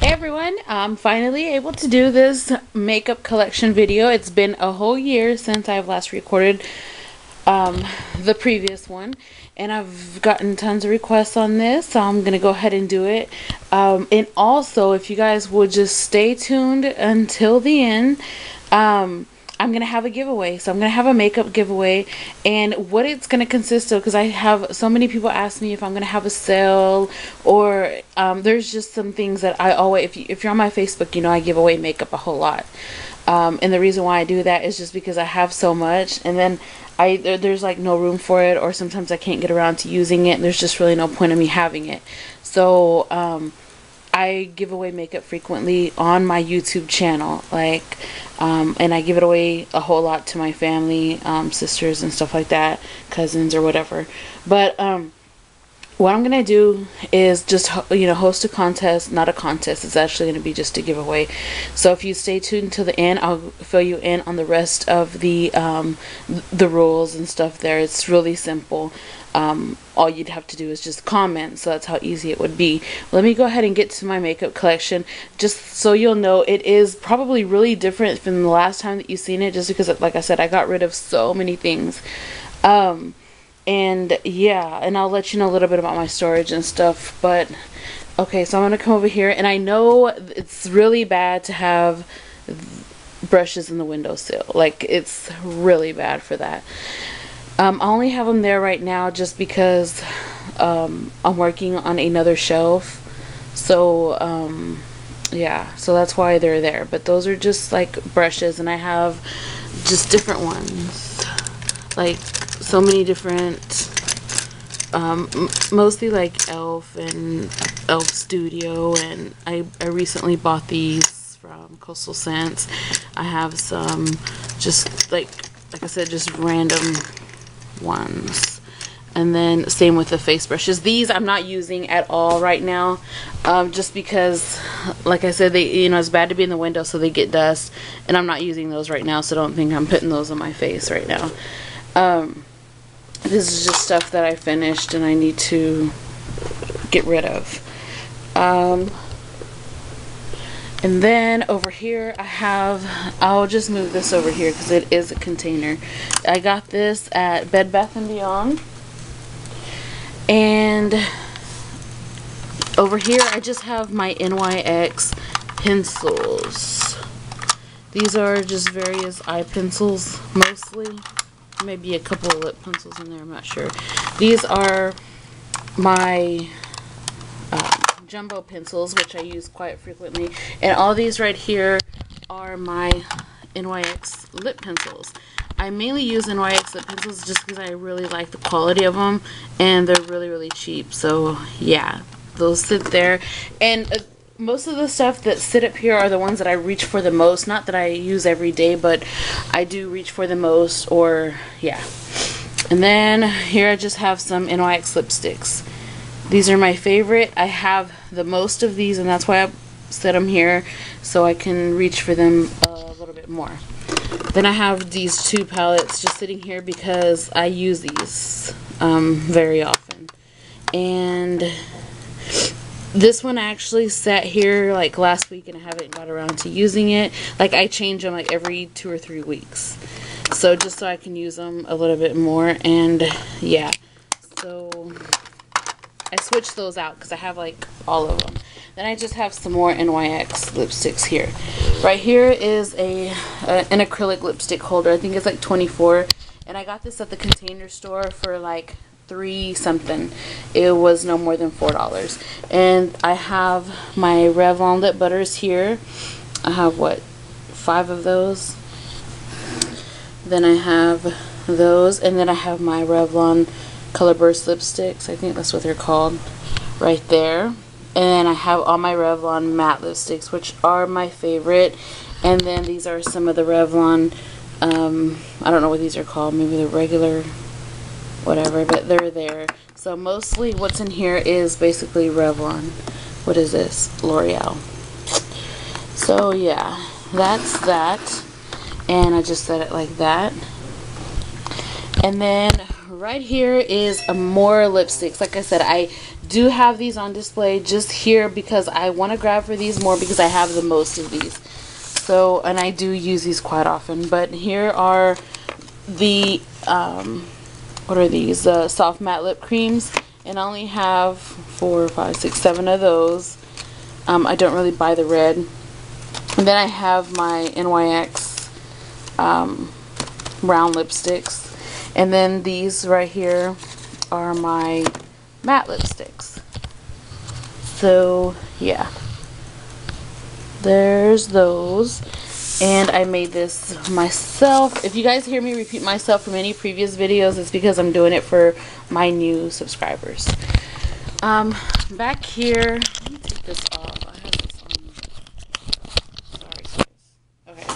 Hey everyone, I'm finally able to do this makeup collection video. It's been a whole year since I've last recorded the previous one, and I've gotten tons of requests on this, so I'm gonna go ahead and do it. And also, if you guys would just stay tuned until the end, I'm going to have a giveaway. So I'm going to have a makeup giveaway, and what it's going to consist of, because I have so many people ask me if I'm going to have a sale, or there's just some things that I always, if you're on my Facebook, you know I give away makeup a whole lot. And the reason why I do that is just because I have so much, and then there's like no room for it, or sometimes I can't get around to using it, and there's just really no point in me having it. So I give away makeup frequently on my YouTube channel, and I give it away a whole lot to my family, sisters and stuff like that, cousins or whatever. But what I'm gonna do is just host a contest. Not a contest, it's actually gonna be just a giveaway. So if you stay tuned until the end, I'll fill you in on the rest of the rules and stuff there. It's really simple. All you'd have to do is just comment, so that's how easy it would be. Let me go ahead and get to my makeup collection, just so you'll know it is probably really different from the last time that you've seen it, just because, like I said, I got rid of so many things. And yeah, and I'll let you know a little bit about my storage and stuff. But okay, so I'm gonna come over here, and I know it's really bad to have brushes in the windowsill. Like, it's really bad for that. I only have them there right now just because I'm working on another shelf. So yeah, so that's why they're there. But those are just like brushes, and I have just different ones, like so many different, mostly like e.l.f. and e.l.f. Studio, and I recently bought these from Coastal Scents. I have some just like I said, just random ones, and then same with the face brushes. These I'm not using at all right now, just because, like I said, they, it's bad to be in the window, so they get dust, and I'm not using those right now, so don't think I'm putting those on my face right now. This is just stuff that I finished and I need to get rid of. And then over here I'll just move this over here because it is a container. I got this at Bed Bath & Beyond. And over here I just have my NYX pencils. These are just various eye pencils mostly. Maybe a couple of lip pencils in there, I'm not sure. These are my jumbo pencils, which I use quite frequently, and all these right here are my NYX lip pencils. I mainly use NYX lip pencils just because I really like the quality of them, and they're really cheap. So yeah, those sit there, and most of the stuff that sit up here are the ones that I reach for the most. Not that I use every day, but I do reach for the most, or yeah. And then here I just have some NYX lipsticks. These are my favorite. I have the most of these, and that's why I set them here, so I can reach for them a little bit more. Then I have these two palettes just sitting here because I use these very often. And this one actually sat here like last week, and I haven't got around to using it. Like, I change them like every 2 or 3 weeks, so just so I can use them a little bit more. And yeah, so I switched those out because I have like all of them. Then I just have some more NYX lipsticks here. Right here is an acrylic lipstick holder. I think it's like $24, and I got this at the Container Store for like $3 something. It was no more than $4. And I have my Revlon lip butters here. I have what, 5 of those. Then I have those, and then I have my Revlon Color Burst lipsticks. I think that's what they're called, right there. And I have all my Revlon matte lipsticks, which are my favorite. And then these are some of the Revlon, I don't know what these are called, maybe the regular whatever, but they're there. So mostly what's in here is basically Revlon. What is this? L'Oreal. So yeah, that's that. And I just set it like that. And then right here is more lipsticks. Like I said, I do have these on display just here because I want to grab for these more because I have the most of these. So, and I do use these quite often. But here are the, what are these? Soft matte lip creams. And I only have 4, 5, 6, 7 of those. I don't really buy the red. And then I have my NYX round lipsticks. And then these right here are my matte lipsticks. So yeah, there's those. And I made this myself. If you guys hear me repeat myself from any previous videos, it's because I'm doing it for my new subscribers. Back here, let me take this off. I have this on. Sorry, guys. Okay.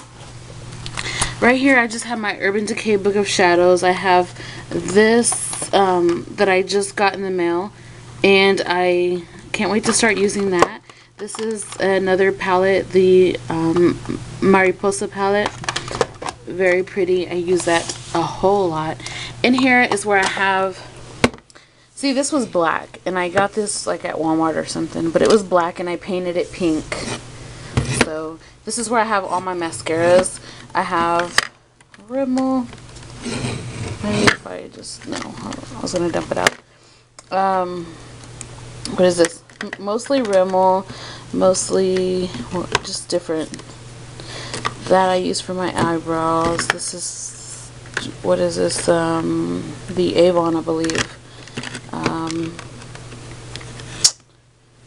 Right here, I just have my Urban Decay Book of Shadows. I have this that I just got in the mail, and I can't wait to start using that. This is another palette, the Mariposa palette. Very pretty. I use that a whole lot. In here is where I have, see, this was black, and I got this like at Walmart or something, but it was black and I painted it pink. So this is where I have all my mascaras. I have Rimmel. Maybe if I just, no, I was going to dump it out. What is this? Mostly Rimmel, mostly just different. That I use for my eyebrows. This is, what is this? The Avon, I believe.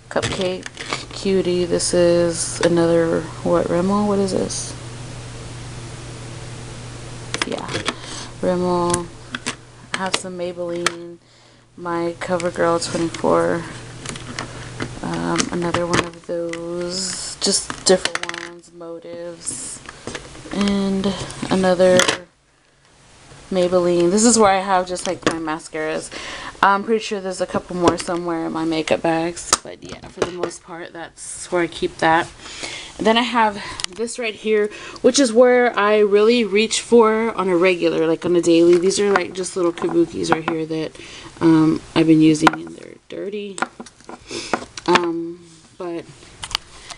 Cupcake Cutie. This is another, what, Rimmel? What is this? Yeah, Rimmel. I have some Maybelline. My CoverGirl 24. Another one of those, just different ones, Motives, and another Maybelline. This is where I have just like my mascaras. I'm pretty sure there's a couple more somewhere in my makeup bags, but yeah, for the most part, that's where I keep that. And then I have this right here, which is where I really reach for on a regular, like on a daily. These are like just little kabukis right here that I've been using, and they're dirty. But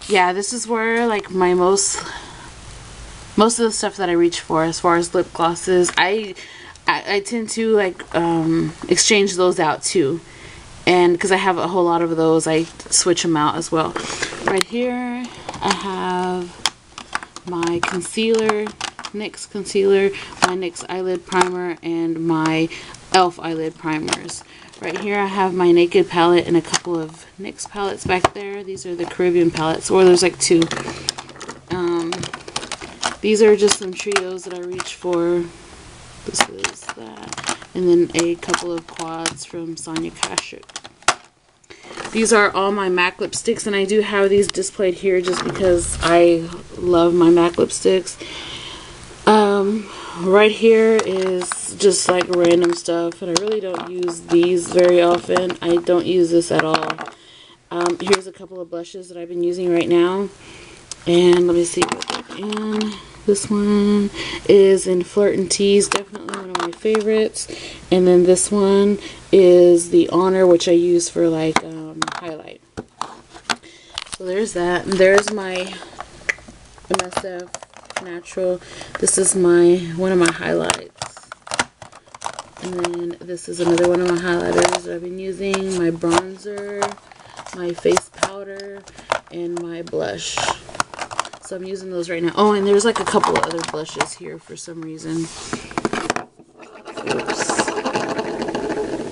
yeah, this is where like my most of the stuff that I reach for as far as lip glosses. I tend to like exchange those out too, and because I have a whole lot of those, I switch them out as well. Right here I have my concealer, NYX concealer, my NYX eyelid primer, and my e.l.f. eyelid primers. Right here I have my Naked palette and a couple of NYX palettes back there. These are the Caribbean palettes, or there's like 2. These are just some trios that I reach for. This is that. And then a couple of quads from Sonia Kashuk. These are all my MAC lipsticks, and I do have these displayed here just because I love my MAC lipsticks. Right here is just like random stuff, and I really don't use these very often. I don't use this at all. Here's a couple of blushes that I've been using right now, and let me see what they're in. This one is in Flirt and Tease, definitely one of my favorites. And then this one is the Honor, which I use for like highlight. So there's that. And there's my MSF Natural. This is one of my highlights. And then this is another one of my highlighters that I've been using. My bronzer, my face powder, and my blush. So I'm using those right now. Oh, and there's like a couple of other blushes here for some reason. Oops.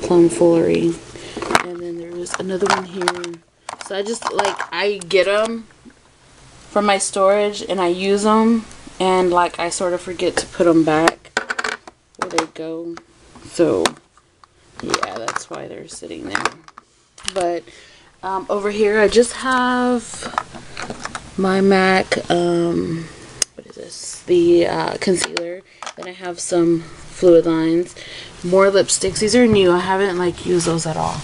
Plum Foolery. And then there's another one here. So I just like, I get them from my storage and I use them, and like I sort of forget to put them back where they go. So yeah, that's why they're sitting there. But over here I just have my MAC, what is this? The concealer. Then I have some fluid lines, more lipsticks. These are new. I haven't like used those at all.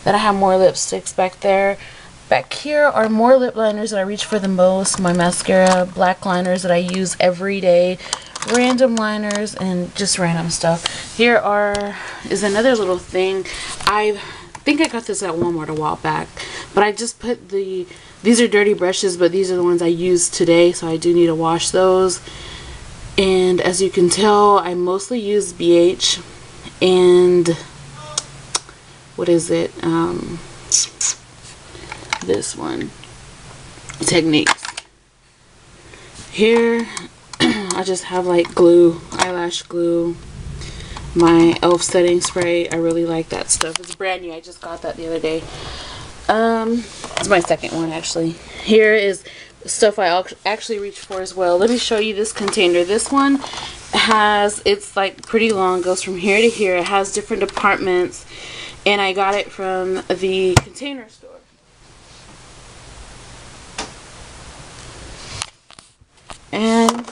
Then I have more lipsticks back there. Back here are more lip liners that I reach for the most. My mascara, black liners that I use every day, random liners, and just random stuff. Here is another little thing. think I got this at Walmart a while back. But I just put these are dirty brushes, but these are the ones I used today, so I do need to wash those. And as you can tell, I mostly use BH and what is it? This one, Techniques. Here I just have like glue, eyelash glue, my e.l.f. setting spray. I really like that stuff. It's brand new. I just got that the other day. It's my second one actually. Here is stuff I actually reach for as well. Let me show you this container. This one has, it's like pretty long, goes from here to here. It has different departments, and I got it from the Container Store. And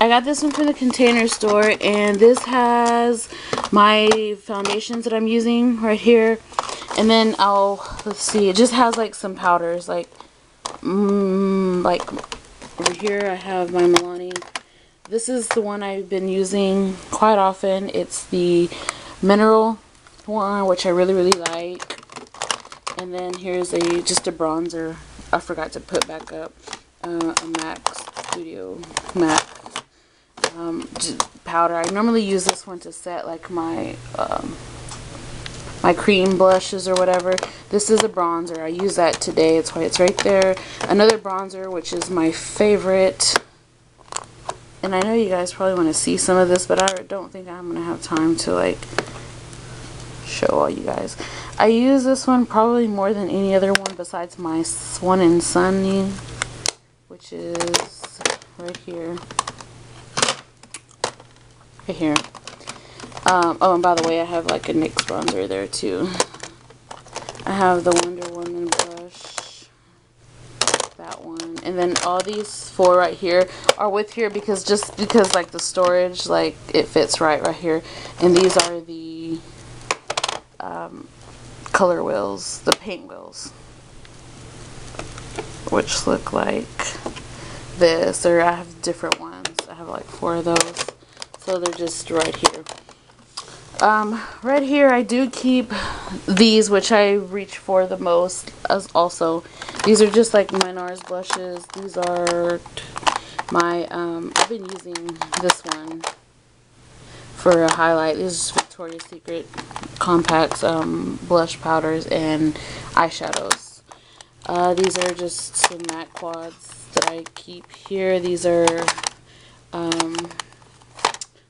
I got this one from the Container Store, and this has my foundations that I'm using right here. And then let's see, it just has like some powders, like over here I have my Milani. This is the one I've been using quite often. It's the mineral one, which I really like. And then here's just a bronzer I forgot to put back up, a MAC Studio MAC powder. I normally use this one to set like my my cream blushes or whatever. This is a bronzer. I use that today. It's why it's right there. Another bronzer, which is my favorite. And I know you guys probably want to see some of this, but I don't think I'm going to have time to like show all you guys. I use this one probably more than any other one besides my One in Sunny, which is right here. Right here. Oh, and by the way, I have like a NYX bronzer there too. I have the Wonder Woman brush, that one, and then all these four right here are with here because like the storage, like it fits right here. And these are the color wheels, the paint wheels, which look like this. Or I have different ones. I have like 4 of those, so they're just right here. Right here I do keep these, which I reach for the most as also. These are just like my NARS blushes. These are my, I've been using this one for a highlight. This is Victoria's Secret compacts, blush powders and eyeshadows. These are just some MAC quads that I keep here. These are,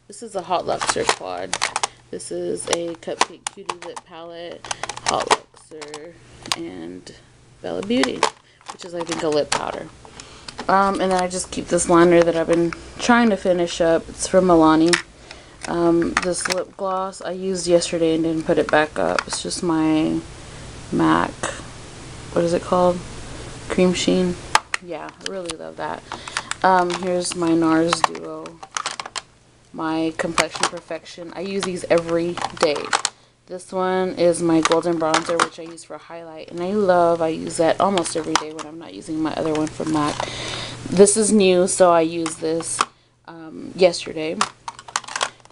this is a Hot Luxer quad. This is a Cupcake Cutie Lip Palette, Hot Luxer, and Bella Beauty, which is I think a lip powder. And then I just keep this liner that I've been trying to finish up. It's from Milani. This lip gloss I used yesterday and didn't put it back up. It's just my MAC, what is it called? Cream Sheen. Yeah, I really love that. Here's my NARS Duo. My Complexion Perfection. I use these every day. This one is my golden bronzer, which I use for highlight, and I use that almost every day when I'm not using my other one from MAC. This is new, so I used this yesterday.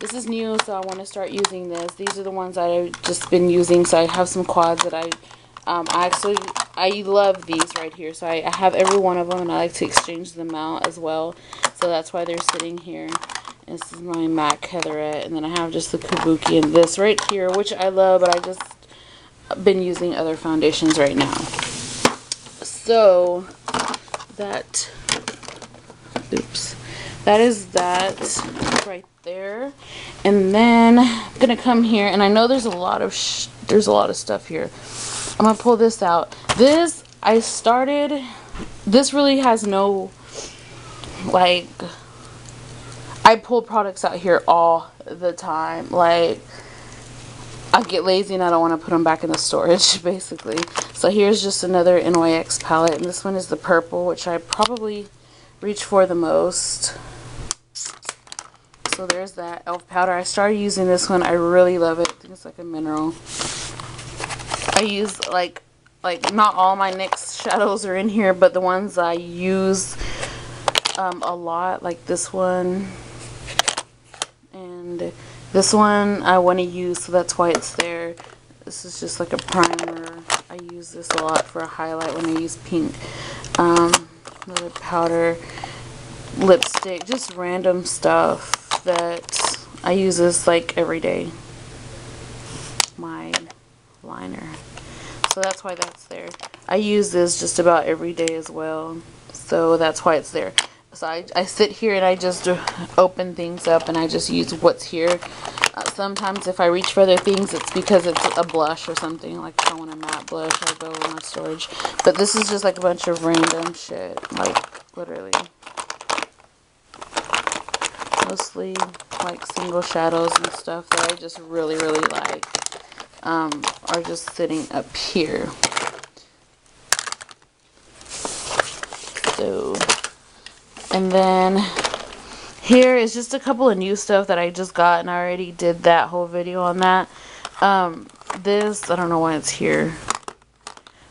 This is new, so I want to start using this. These are the ones that I've just been using, so I have some quads that I love these right here, so I have every one of them, and I like to exchange them out as well, so that's why they're sitting here. This is my MAC Heatherette, and then I have just the Kabuki and this right here, which I love, but I just been using other foundations right now. So that is that right there. And then I'm gonna come here, and I know there's a lot of stuff here. I'm gonna pull this out. This really has no, like, I pull products out here all the time. Like, I get lazy and I don't want to put them back in the storage, basically. So here's just another NYX palette, and this one is the purple, which I probably reach for the most. So there's that e.l.f. powder. I started using this one. I really love it. I think it's like a mineral. I use like not all my NYX shadows are in here, but the ones I use a lot, like this one. And This one I want to use, so that's why it's there. This is just like a primer. I use this a lot for a highlight when I use pink. Another powder, lipstick, just random stuff that I use this like every day. My liner. So that's why that's there. I use this just about every day as well. So that's why it's there. So I sit here and I just open things up and I just use what's here. Sometimes if I reach for other things, it's because it's a blush or something. Like if I want a matte blush, I go in my storage. But this is just like a bunch of random shit. Like literally. Mostly like single shadows and stuff that I just really like. Are just sitting up here. So, and then here is just a couple of new stuff that I just got, and I already did that whole video on that. This, I don't know why it's here,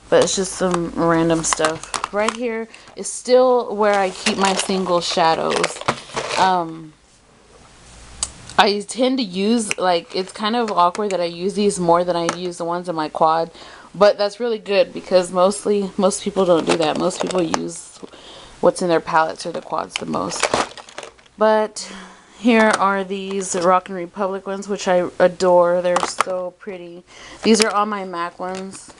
but it's just some random stuff. Right here is still where I keep my single shadows. I tend to use, like, it's kind of awkward that I use these more than I use the ones in my quad. But that's really good because most people don't do that. Most people use what's in their palettes or the quads the most. But here are these Rock & Republic ones, which I adore. They're so pretty. These are all my MAC ones.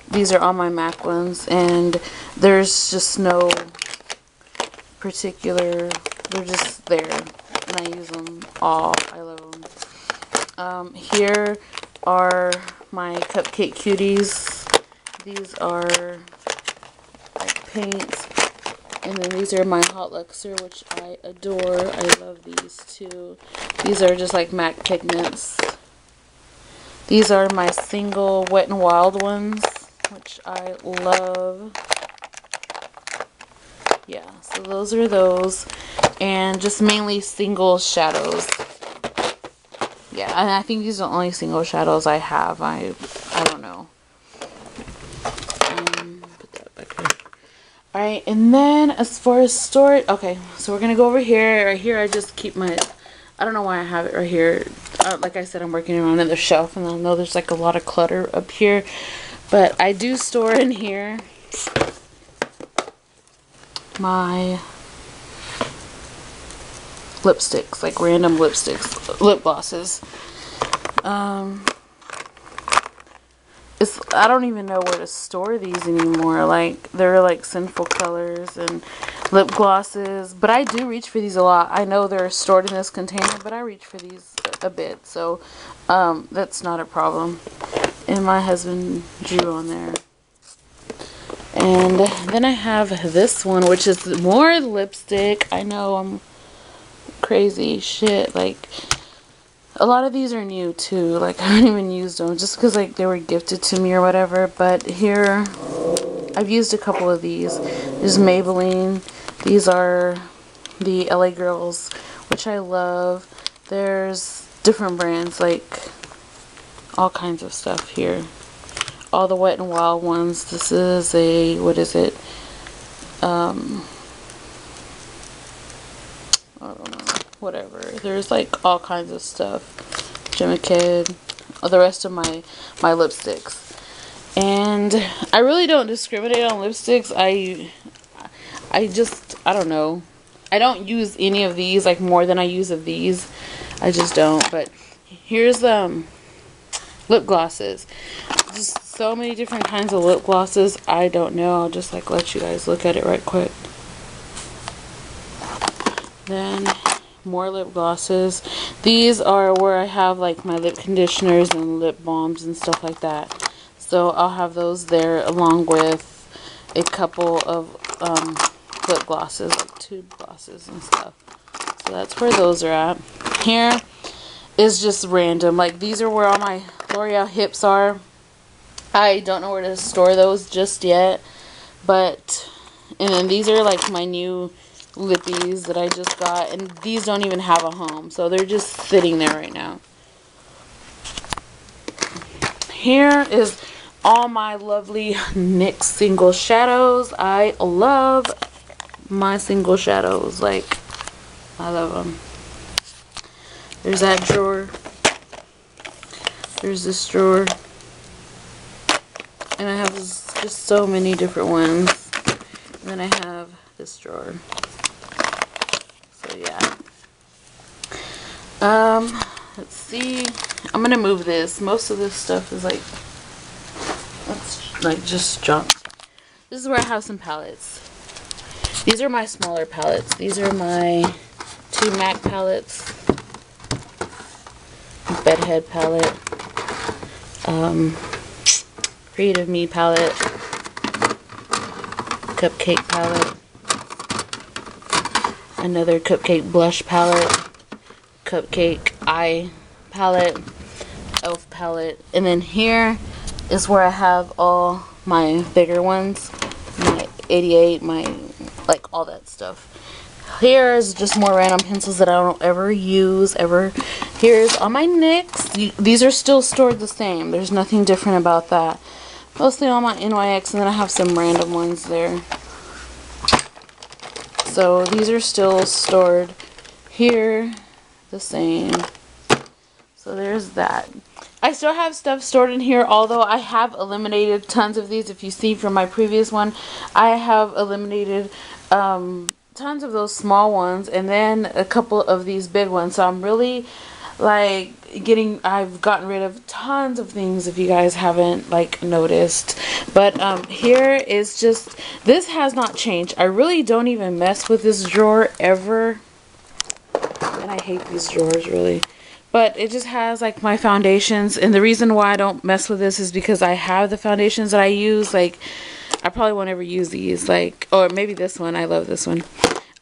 These are all my MAC ones. And there's just no particular, they're just there. And I use them all. I love them. Here are my Cupcake Cuties. These are like paints. And then these are my Hot Luxer, which I adore. I love these too. These are just like MAC pigments. These are my single Wet n Wild ones, which I love. Yeah, so those are those. And just mainly single shadows. Yeah, and I think these are the only single shadows I have. I don't know. Put that back here. Alright, and then as far as storage, okay, so we're going to go over here. Right here I just keep my, I don't know why I have it right here. Like I said, I'm working on another shelf, and I know there's like a lot of clutter up here. But I do store in here my lipsticks, like random lipsticks, lip glosses. I don't even know where to store these anymore. Like, they're like Sinful Colors and lip glosses, but I do reach for these a lot. I know they're stored in this container, but I reach for these a bit, so that's not a problem. And my husband drew on there. And then I have this one, which is more lipstick. I know I'm crazy shit. Like, a lot of these are new too. Like, I haven't even used them just because like they were gifted to me or whatever. But here, I've used a couple of these. There's Maybelline. These are the LA Girls, which I love. There's different brands, like all kinds of stuff here. All the Wet n Wild ones. This is a, what is it? I don't know. Whatever. There's like all kinds of stuff. Gemma Kid. The rest of my lipsticks. And I really don't discriminate on lipsticks. I don't know. I don't use any of these like more than I use of these. I just don't. But here's lip glosses. Just so many different kinds of lip glosses. I don't know. I'll just like let you guys look at it right quick. Then more lip glosses. These are where I have like my lip conditioners and lip balms and stuff like that. So I'll have those there along with a couple of lip glosses, like tube glosses and stuff. So that's where those are at. Here is just random. Like, these are where all my L'Oreal Hips are. I don't know where to store those just yet. But, and then these are like my new lippies that I just got. And these don't even have a home. So they're just sitting there right now. Here is all my lovely NYX single shadows. I love my single shadows. Like, I love them. There's that drawer. There's this drawer. And I have just so many different ones. And then I have this drawer. So yeah. Let's see. I'm gonna move this. Most of this stuff is like, that's like just junk. This is where I have some palettes. These are my smaller palettes. These are my 2 MAC palettes. Bedhead palette. Creative Me palette. Cupcake palette. Another cupcake blush palette. Cupcake eye palette. Elf palette. And then here is where I have all my bigger ones. My 88, like all that stuff. Here is just more random pencils that I don't ever use ever. Here's all my NYX. These are still stored the same. There's nothing different about that. Mostly all my NYX, and then I have some random ones there. So these are still stored here the same. So there's that. I still have stuff stored in here, although I have eliminated tons of these. If you see from my previous one, I have eliminated tons of those small ones and then a couple of these big ones. So I'm really like I've gotten rid of tons of things, if you guys haven't like noticed. But here is just, this has not changed. I really don't even mess with this drawer ever, and I hate these drawers really. But it just has like my foundations, and the reason why I don't mess with this is because I have the foundations that I use. Like, I probably won't ever use these, like, or maybe this one. I love this one.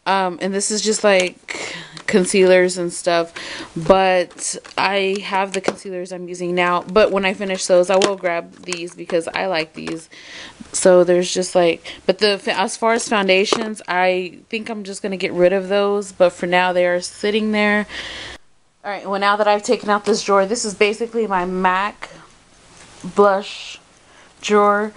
And this is just like concealers and stuff, but I have the concealers I'm using now. But when I finish those, I will grab these because I like these. So there's just like, but as far as foundations, I think I'm just gonna get rid of those. But for now, they are sitting there. All right. Well, now that I've taken out this drawer, this is basically my MAC blush drawer.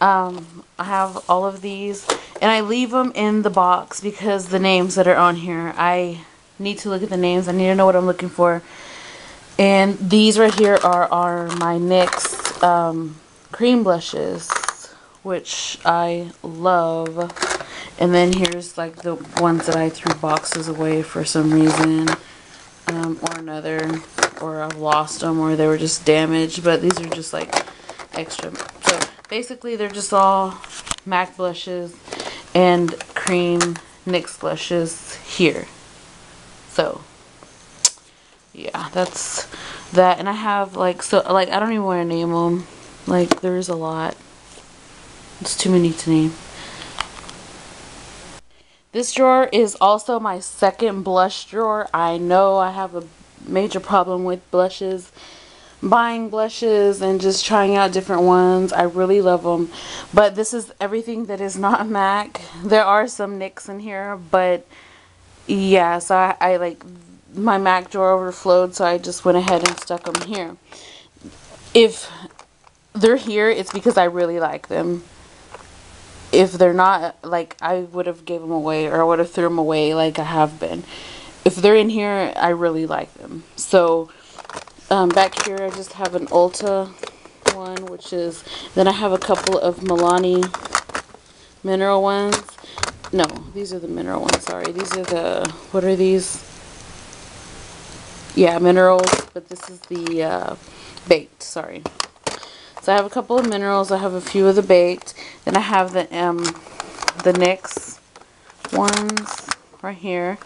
I have all of these, and I leave them in the box because the names that are on here, I need to look at the names. I need to know what I'm looking for. And these right here are my NYX cream blushes, which I love. And then here's like the ones that I threw boxes away for some reason or another, or I've lost them, or they were just damaged. But these are just like extra. So basically, they're just all MAC blushes and cream NYX blushes here. So yeah, that's that. And I have like, so like, I don't even want to name them. Like, there's a lot. It's too many to name. This drawer is also my second blush drawer. I know I have a major problem with blushes. Buying blushes and just trying out different ones. I really love them, but this is everything that is not MAC. There are some NYX in here, but yeah, so I like, my MAC drawer overflowed, so I just went ahead and stuck them here. If they're here, it's because I really like them. If they're not, like, I would have gave them away, or I would have threw them away like I have been. If they're in here, I really like them. So back here, I just have an Ulta one, which is, then I have a couple of Milani mineral ones. No, these are the mineral ones, sorry. These are the, what are these? Yeah, minerals, but this is the baked, sorry. So I have a couple of minerals, I have a few of the baked, then I have the NYX ones right here.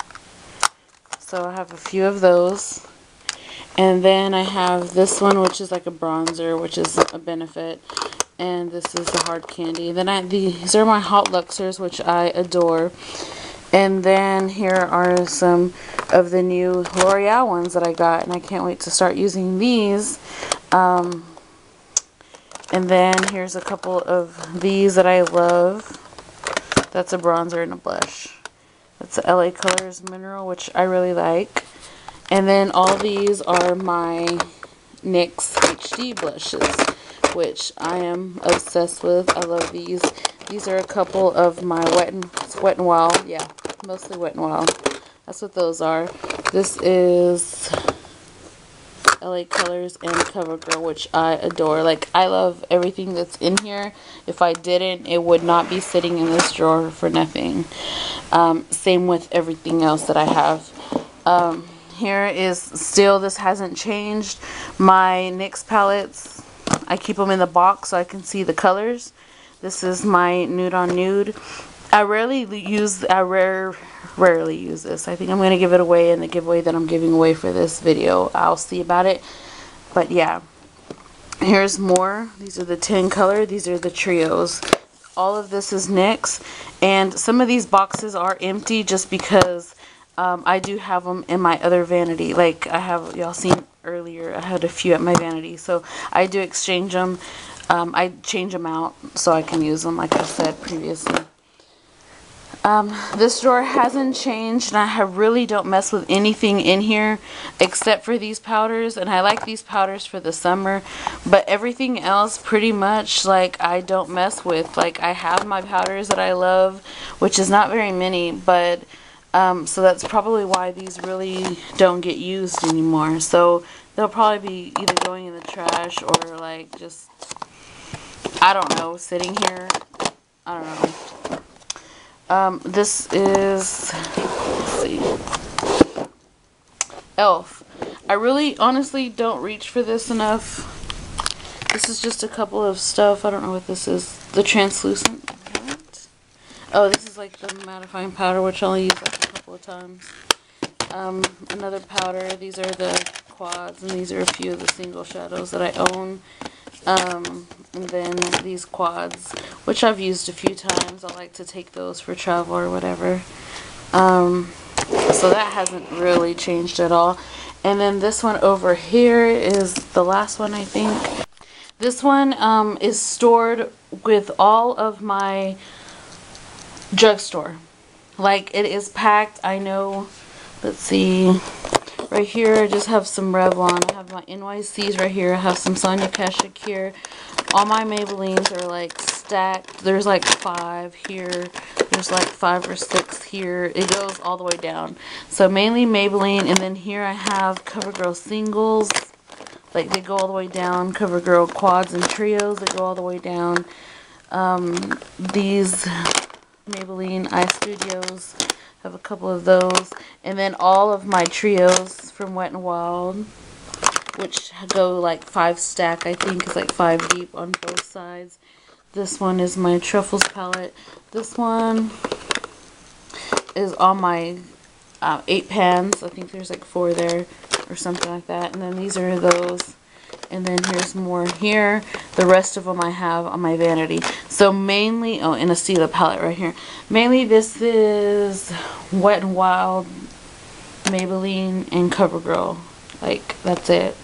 So I have a few of those. And then I have this one, which is like a bronzer, which is a Benefit. And this is the hard candy. Then these are my Hot Luxers, which I adore. And then here are some of the new L'Oreal ones that I got, and I can't wait to start using these. And then here's a couple of these that I love. That's a bronzer and a blush. That's the LA Colors Mineral, which I really like. And then all these are my NYX HD blushes, which I am obsessed with. I love these. These are a couple of my Wet n Wild. Yeah, mostly Wet n Wild. That's what those are. This is LA Colors, and CoverGirl, which I adore. Like, I love everything that's in here. If I didn't, it would not be sitting in this drawer for nothing. Same with everything else that I have. Here is still, this hasn't changed. My NYX palettes, I keep them in the box so I can see the colors. This is my Nude on Nude. I rarely use this. I think I'm going to give it away in the giveaway that I'm giving away for this video. I'll see about it. But yeah, here's more. These are the 10 color. These are the trios. All of this is NYX. And some of these boxes are empty just because I do have them in my other vanity. Like I have, y'all seen earlier, I had a few at my vanity. So I do exchange them. I change them out so I can use them, like I said previously. This drawer hasn't changed, and I really don't mess with anything in here except for these powders, and I like these powders for the summer, but everything else pretty much, like, I don't mess with. Like, I have my powders that I love, which is not very many, but so that's probably why these really don't get used anymore. So they'll probably be either going in the trash or like just, I don't know, sitting here. I don't know. This is, let's see, Elf. I really honestly don't reach for this enough. This is just a couple of stuff. I don't know what this is. The translucent palette. Oh, this is like the mattifying powder, which I only use like a couple of times. Another powder. These are the quads, and these are a few of the single shadows that I own. And then these quads, which I've used a few times. I like to take those for travel or whatever. So that hasn't really changed at all. And then this one over here is the last one, I think. This one is stored with all of my drugstore. Like, it is packed. I know, let's see. Right here, I just have some Revlon. I have my NYCs right here. I have some Sonia Kashuk here. All my Maybellines are like stacked. There's like 5 here. There's like 5 or 6 here. It goes all the way down. So mainly Maybelline, and then here I have CoverGirl singles. Like, they go all the way down. CoverGirl quads and trios that go all the way down. These Maybelline Eye Studios, have a couple of those, and then all of my trios from Wet n Wild, which go like 5 stack, I think is like 5 deep on both sides. This one is my Truffles palette. This one is all my 8 pans. I think there's like 4 there or something like that. And then these are those. And then here's more here. The rest of them I have on my vanity. So mainly, oh, and a Stila palette right here. Mainly this is Wet n Wild, Maybelline, and CoverGirl. Like, that's it.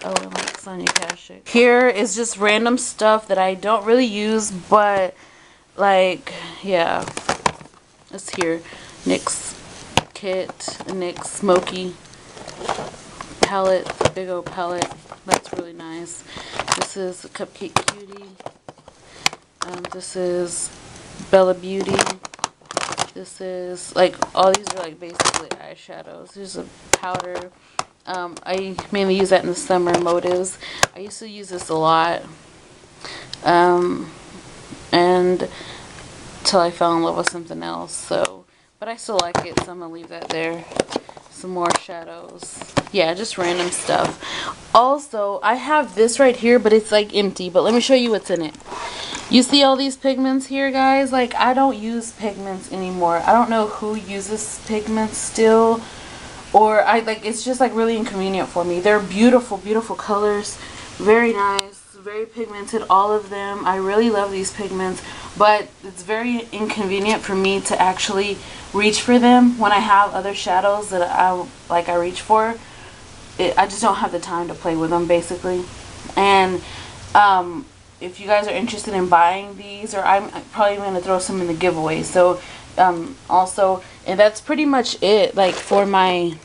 Oh, and like Sonia Kashuk. Here is just random stuff that I don't really use, but like, yeah. It's here. NYX kit, NYX Smoky palette, big old palette. That's really nice. This is Cupcake Cutie. This is Bella Beauty. This is, like, all these are like basically eyeshadows. There's a powder. I mainly use that in the summer, Motives. I used to use this a lot. And till I fell in love with something else. So, but I still like it, so I'm gonna leave that there. Some more shadows. Yeah, just random stuff. Also, I have this right here, but it's like empty. But let me show you what's in it. You see all these pigments here, guys? Like, I don't use pigments anymore. I don't know who uses pigments still, or it's just like really inconvenient for me. They're beautiful, beautiful colors. Very nice, very pigmented, all of them. I really love these pigments, but it's very inconvenient for me to actually reach for them when I have other shadows that I reach for. I just don't have the time to play with them, basically. And if you guys are interested in buying these, or I'm probably going to throw some in the giveaway. So also, and that's pretty much it, like, for my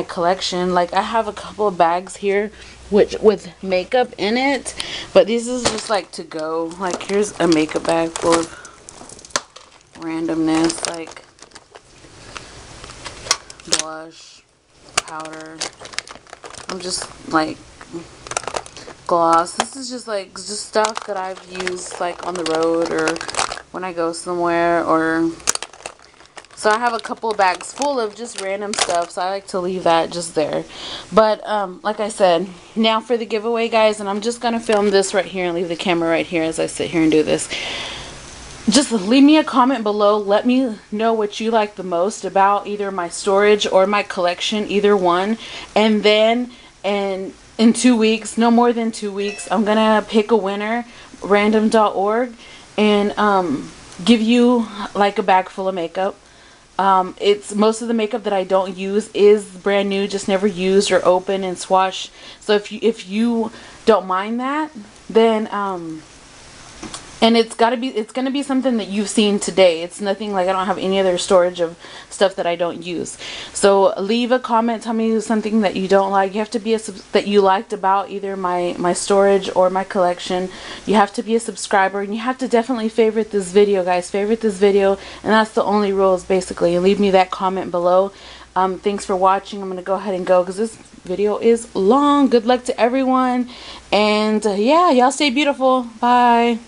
collection. Like, I have a couple of bags here with makeup in it, but this is just like to go. Like, here's a makeup bag full of randomness, like blush, powder, I'm just like gloss. This is just like stuff that I've used like on the road or when I go somewhere, or so I have a couple of bags full of just random stuff, so I like to leave that just there. But like I said, now for the giveaway, guys, and I'm just gonna film this right here and leave the camera right here as I sit here and do this. Just leave me a comment below. Let me know what you like the most about either my storage or my collection, either one. And then in 2 weeks, no more than 2 weeks, I'm gonna pick a winner, random.org, and give you like a bag full of makeup. It's most of the makeup that I don't use is brand new, just never used or open and swatched. So if you don't mind that, then and it's gonna be something that you've seen today. It's nothing like I don't have any other storage of stuff that I don't use. So leave a comment, tell me something that you don't like. You have to be that you liked about either my storage or my collection. You have to be a subscriber, and you have to definitely favorite this video, guys. Favorite this video, and that's the only rules basically. And leave me that comment below. Thanks for watching. I'm gonna go ahead and go because this video is long. Good luck to everyone, and yeah, y'all stay beautiful. Bye.